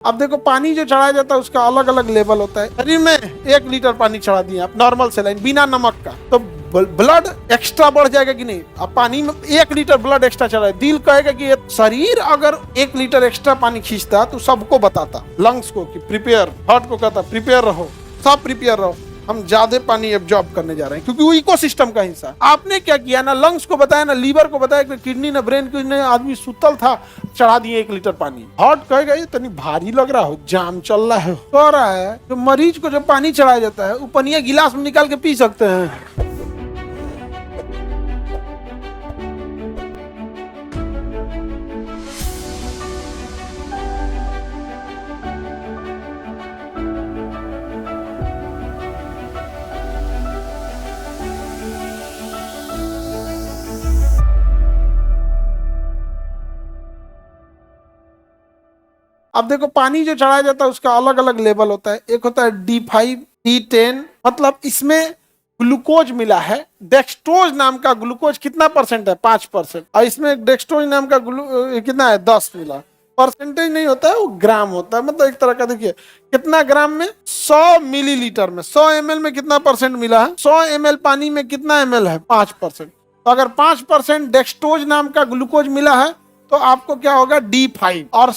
अब देखो पानी जो चढ़ाया जाता है उसका अलग अलग लेवल होता है। शरीर में 1 लीटर पानी चढ़ा दिए आप नॉर्मल सेलाइन बिना नमक का, तो ब्लड एक्स्ट्रा बढ़ जाएगा कि नहीं। अब पानी में 1 लीटर ब्लड एक्स्ट्रा चढ़ा है, दिल कहेगा कि ये शरीर अगर 1 लीटर एक्स्ट्रा पानी खींचता तो सबको बताता, लंग्स को कि प्रिपेयर, हार्ट को कहता प्रिपेयर रहो, सब प्रिपेयर रहो, हम ज्यादा पानी एब्जॉर्ब करने जा रहे हैं क्योंकि वो इकोसिस्टम का हिस्सा। आपने क्या किया, ना लंग्स को बताया, ना लीवर को बताया, ना किडनी, ना ब्रेन को, ना आदमी सुतल था, चढ़ा दिए 1 लीटर पानी। हार्ट कहेगा ये तनी भारी लग रहा हो, जाम चल रहा है, कह रहा है जो मरीज को जब पानी चढ़ाया जाता है वो पनिया गिलास में निकाल के पी सकते हैं। अब देखो पानी जो चढ़ाया जाता है उसका अलग अलग लेवल होता है। एक होता है D5, D10, मतलब इसमें ग्लूकोज मिला है। डेक्सट्रोज नाम का ग्लूकोज कितना परसेंट है, 5%, और इसमें डेक्सट्रोज नाम का कितना है, 10 मिला। परसेंटेज नहीं होता है, वो ग्राम होता है, मतलब एक तरह का। देखिए कितना ग्राम में, 100 मिलीलीटर में, 100 ml में कितना परसेंट मिला है, 100 ml पानी में कितना ml है, 5%। तो अगर 5% डेक्सट्रोज नाम का ग्लूकोज मिला है तो आपको क्या होगा, D5, और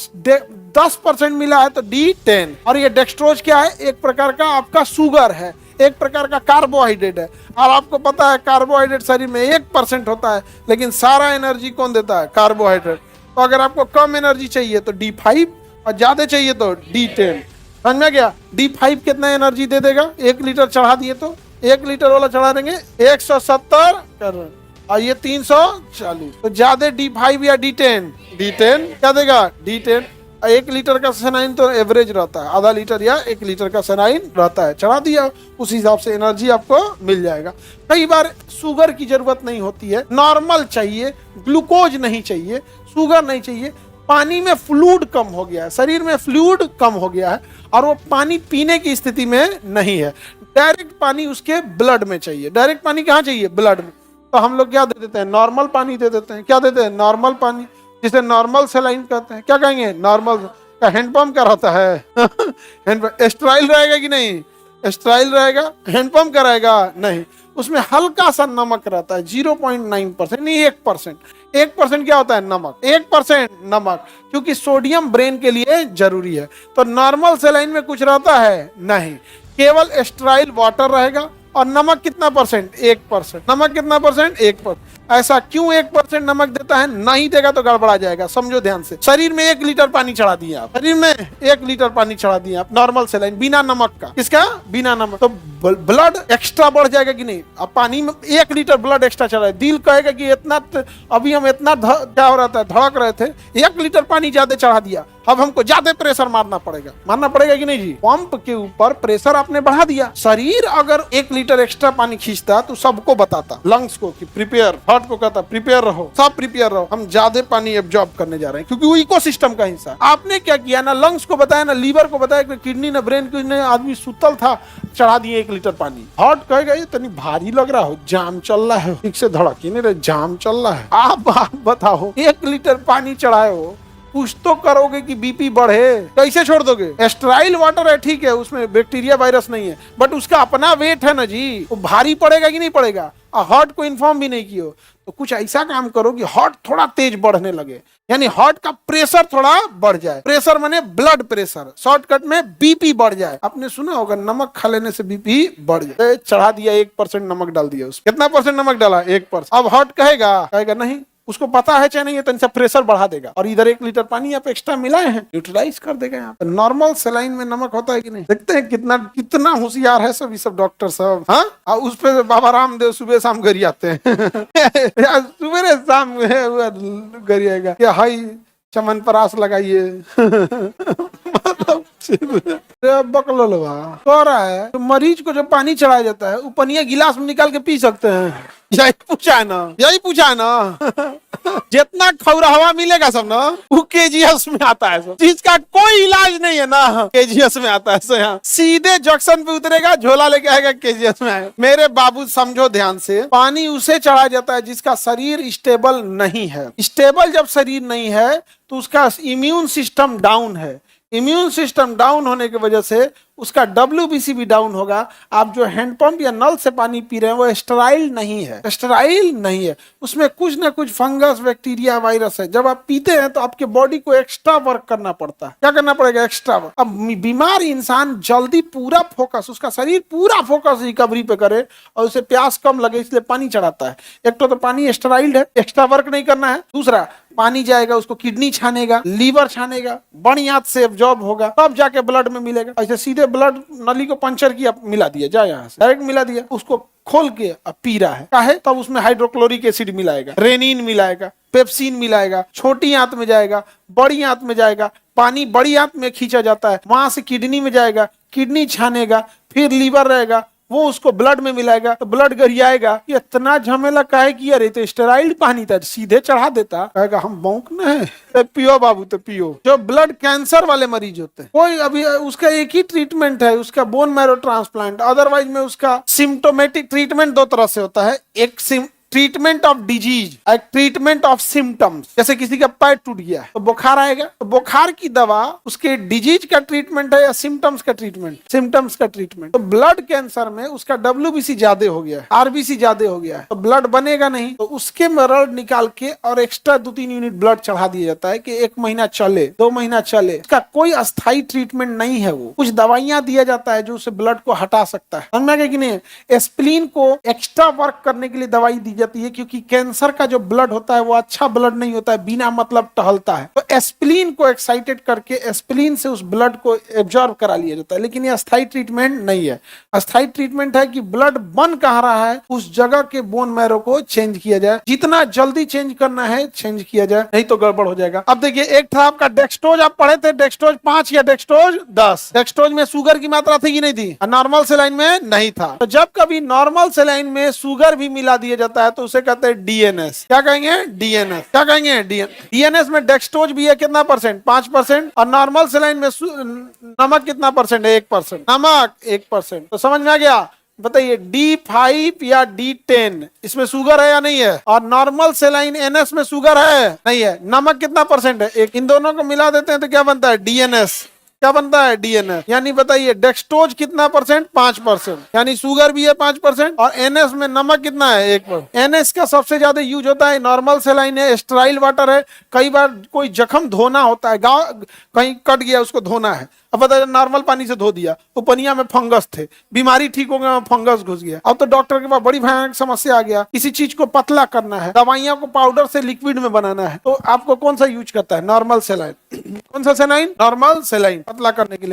10% मिला है तो D10। और ये डेक्सट्रोज क्या है, एक प्रकार का आपका शुगर है, एक प्रकार का कार्बोहाइड्रेट है। और आपको पता है कार्बोहाइड्रेट शरीर में 1% होता है, लेकिन सारा एनर्जी कौन देता है, कार्बोहाइड्रेट। तो अगर आपको कम एनर्जी चाहिए तो D5, और ज्यादा चाहिए तो D10। समझ में गया। D5 कितना एनर्जी दे देगा, 1 लीटर चढ़ा दिए तो 1 लीटर वाला चढ़ा देंगे 170 कर, और ये 340, तो ज्यादा D5 या D10, D10 क्या देगा, D10। 1 लीटर का सेनाइन तो एवरेज रहता है, आधा लीटर या 1 लीटर का सेनाइन रहता है, चढ़ा दिया, उस हिसाब से एनर्जी आपको मिल जाएगा। कई बार शुगर की जरूरत नहीं होती है, नॉर्मल चाहिए, ग्लूकोज नहीं चाहिए, शुगर नहीं चाहिए, पानी में फ्लूइड कम हो गया है, शरीर में फ्लूइड कम हो गया है और वो पानी पीने की स्थिति में नहीं है, डायरेक्ट पानी उसके ब्लड में चाहिए। डायरेक्ट पानी कहाँ चाहिए, ब्लड में। तो हम लोग क्या दे देते हैं, नॉर्मल पानी दे देते हैं। क्या देते हैं, नॉर्मल पानी, जिसे नॉर्मल सेलाइन कहते हैं। क्या कहेंगे, नॉर्मल का हैंडपंप का रहता है हैंडपंप स्टेराइल रहेगा कि नहीं, स्टेराइल रहेगा, हैंडपंप का रहेगा नहीं, उसमें हल्का सा नमक रहता है, 0.9%, नहीं 1%। 1% क्या होता है, नमक, 1% नमक, क्योंकि सोडियम ब्रेन के लिए जरूरी है। तो नॉर्मल सेलाइन में कुछ रहता है नहीं, केवल स्टेराइल वाटर रहेगा। और नमक कितना परसेंट, 1%। नमक कितना परसेंट, 1%। ऐसा क्यों 1% नमक देता है, नहीं देगा तो गड़बड़ा जाएगा। समझो ध्यान से, शरीर में 1 लीटर पानी चढ़ा दिए आप, शरीर में 1 लीटर पानी चढ़ा दिए आप नॉर्मल सेलाइन बिना नमक का, किसका, बिना नमक, तो ब्लड एक्स्ट्रा बढ़ जाएगा कि नहीं। अब पानी में 1 लीटर ब्लड एक्स्ट्रा चढ़ा है, दिल कहेगा कि इतना, अभी हम इतना क्या हो रहा था, धड़क रहे थे, 1 लीटर पानी ज्यादा चढ़ा दिया, अब हमको ज्यादा प्रेशर मारना पड़ेगा कि नहीं जी। पंप के ऊपर प्रेशर आपने बढ़ा दिया। शरीर अगर 1 लीटर एक्स्ट्रा पानी खींचता तो सबको बताता, लंग्स को कि प्रिपेयर, हार्ट को कहता प्रिपेयर रहो, सब प्रिपेयर रहो, हम ज्यादा पानी एब्जॉर्ब करने जा रहे हैं क्योंकि वो इकोसिस्टम का हिस्सा। आपने क्या किया, ना लंग्स को बताया, ना लीवर को बताया, ना किडनी, ना ब्रेन को, ना आदमी सुतल था, चढ़ा दिए 1 लीटर पानी। हार्ट कहेगा ये तनी भारी लग रहा हो, जाम चल रहा है, ठीक से धड़क ही नहीं रहे, जाम चल रहा है। आप बताओ, 1 लीटर पानी चढ़ाए हो, कुछ तो करोगे कि बीपी बढ़े, कैसे छोड़ दोगे। स्टेराइल वाटर है, ठीक है, उसमें बैक्टीरिया वायरस नहीं है, बट उसका अपना वेट है ना जी, वो भारी पड़ेगा कि नहीं पड़ेगा। और हार्ट को इन्फॉर्म भी नहीं किया, तो कुछ ऐसा काम करो कि हार्ट थोड़ा तेज बढ़ने लगे, यानी हार्ट का प्रेशर थोड़ा बढ़ जाए। प्रेशर माने ब्लड प्रेशर, शॉर्टकट में बीपी बढ़ जाए। आपने सुना होगा नमक खा लेने से बीपी बढ़ जाए। चढ़ा दिया 1% नमक डाल दिया, उसमें कितना परसेंट नमक डाला, 1%। अब हार्ट कहेगा नहीं, उसको पता है चाहे नहीं है, तो इनसे प्रेशर बढ़ा देगा, और इधर 1 लीटर पानी आप एक्स्ट्रा मिलाए हैं, न्यूट्रलाइज कर देगा। यहाँ पर नॉर्मल सेलाइन में नमक होता है कि नहीं, देखते हैं कितना होशियार है सब, ये सब डॉक्टर सब। हाँ, और उस पे बाबा रामदेव सुबह शाम घर आते हैं सुबह शाम घर आएगा क्या, हाई चमनप्राश लगाइए बकलोलवा कह रहा है तो मरीज को जब पानी चढ़ाया जाता है वो पनिया गिलास में निकाल के पी सकते हैं। यही पूछा है ना जितना खौराहवा मिलेगा सब ना वो केजीएस में आता है सब, जिसका कोई इलाज नहीं है ना केजीएस में आता है। सो यहाँ सीधे जंक्शन पे उतरेगा, झोला लेके आएगा, केजीएस में आएगा। मेरे बाबू समझो ध्यान से, पानी उसे चढ़ाया जाता है जिसका शरीर स्टेबल नहीं है। स्टेबल जब शरीर नहीं है तो उसका इम्यून सिस्टम डाउन है। इम्यून सिस्टम डाउन होने की वजह से उसका WBC भी डाउन होगा। आप जो हैंडपंप या नल से पानी पी रहे हैं वो स्टेराइल नहीं है, स्टेराइल नहीं है, उसमें कुछ ना कुछ फंगस, बैक्टीरिया, वायरस है। जब आप पीते हैं तो आपके बॉडी को एक्स्ट्रा वर्क करना पड़ता है। क्या करना पड़ेगा? Extra work. अब बीमार इंसान जल्दी पूरा फोकस, उसका शरीर पूरा फोकस रिकवरी पे करे और उसे प्यास कम लगे इसलिए पानी चढ़ाता है। एक तो पानी स्टेराइल है, एक्स्ट्रा वर्क नहीं करना है। दूसरा, पानी जाएगा उसको किडनी छानेगा, लीवर छानेगा, बढ़िया से एब्जॉर्ब होगा, तब जाके ब्लड में मिलेगा। ऐसे सीधे ब्लड नली को पंचर किया, मिला दिया, जा यहाँ से डायरेक्ट मिला दिया, उसको खोल के अब पी रहा है, काहे? तब उसमें हाइड्रोक्लोरिक एसिड मिलाएगा, रेनिन मिलाएगा, पेप्सिन मिलाएगा, छोटी आंत में जाएगा, बड़ी आंत में जाएगा, पानी बड़ी आंत में खींचा जाता है, वहां से किडनी में जाएगा, किडनी छानेगा, फिर लीवर रहेगा, वो उसको ब्लड में मिलाएगा तो ब्लड गरियाएगा। इतना झमेला काहे किया? रे तो स्टेराइल पानी था, सीधे चढ़ा देता। कहेगा हम बौक न है, तो पियो बाबू, तो पियो। जो ब्लड कैंसर वाले मरीज होते हैं, कोई अभी उसका एक ही ट्रीटमेंट है, उसका बोन मैरो ट्रांसप्लांट। अदरवाइज में उसका सिम्टोमेटिक ट्रीटमेंट दो तरह से होता है, एक ट्रीटमेंट ऑफ डिजीज, एक ट्रीटमेंट ऑफ सिम्टम्स। जैसे किसी का पैर टूट गया तो बुखार आएगा, तो बुखार की दवा उसके डिजीज का ट्रीटमेंट है या सिम्टम्स का ट्रीटमेंट? सिम्टम्स का ट्रीटमेंट। तो ब्लड कैंसर में उसका WBC ज्यादा हो गया है, RBC ज्यादा हो गया है, तो ब्लड बनेगा नहीं, तो उसके ब्लड निकाल के और एक्स्ट्रा 2-3 यूनिट ब्लड चढ़ा दिया जाता है कि 1 महीना चले, 2 महीना चले। उसका कोई अस्थायी ट्रीटमेंट नहीं है। वो कुछ दवाइयां दिया जाता है जो उसे ब्लड को हटा सकता है, समझ में कि नहीं? एस्प्लिन को एक्स्ट्रा वर्क करने के लिए दवाई दी जाती है, क्योंकि कैंसर का जो ब्लड होता है वो अच्छा ब्लड नहीं होता है, बिना मतलब टहलता है। तो एस्प्लिन को एक्साइटेड करके एस्प्लिन से उस ब्लड को एब्जॉर्ब करा लिया जाता है, लेकिन ये अस्थायी ट्रीटमेंट नहीं है। अस्थायी ट्रीटमेंट है कि ब्लड बन कहाँ रहा है उस जगह के बोन मैरो को चेंज किया जाए, जितना जल्दी चेंज करना है चेंज किया जाए, नहीं तो गड़बड़ हो जाएगा। अब देखिए, एक था आपका डेक्सट्रोज, आप पढ़े थे डेक्सट्रोज 5 या डेक्सट्रोज 10। डेक्सट्रोज में शुगर की मात्रा थी कि नहीं थी? नॉर्मल सेलाइन में नहीं था। तो जब कभी नॉर्मल सेलाइन में शुगर भी मिला दिया जाता है तो उसे कहते हैं DNS। क्या कहेंगे? DNS। क्या कहेंगे? DNS में डेक्सट्रोज भी है, कितना परसेंट? 5%। और नॉर्मल सेलाइन में नमक कितना परसेंट है? 1%। नमक 1%। तो समझ में आ गया? बताइए, D5 या D10 इसमें शुगर है या नहीं है? और नॉर्मल सेलाइन NS में शुगर है? नहीं है। नमक कितना परसेंट है? 1। इन दोनों को मिला देते हैं तो क्या बनता है? DNS। क्या बनता है? DNS। यानी बताइए, डेक्सट्रोज कितना परसेंट? 5%। यानी शुगर भी है 5% और NS में नमक कितना है? 1%। NS का सबसे ज्यादा यूज होता है नॉर्मल सेलाइन है, स्टेराइल वाटर है। कई बार कोई जख्म धोना होता है, कहीं कट गया उसको धोना है, अब बताइए नॉर्मल पानी से धो दिया, तो पनिया में फंगस थे, बीमारी ठीक हो गया, फंगस घुस गया। अब तो डॉक्टर के पास बड़ी भयानक समस्या आ गया, किसी चीज को पतला करना है, दवाइयां को पाउडर से लिक्विड में बनाना है, तो आपको कौन सा यूज करता है? Normal saline. कौन सा सेलाइन? नॉर्मल सेलाइन, पतला करने के लिए।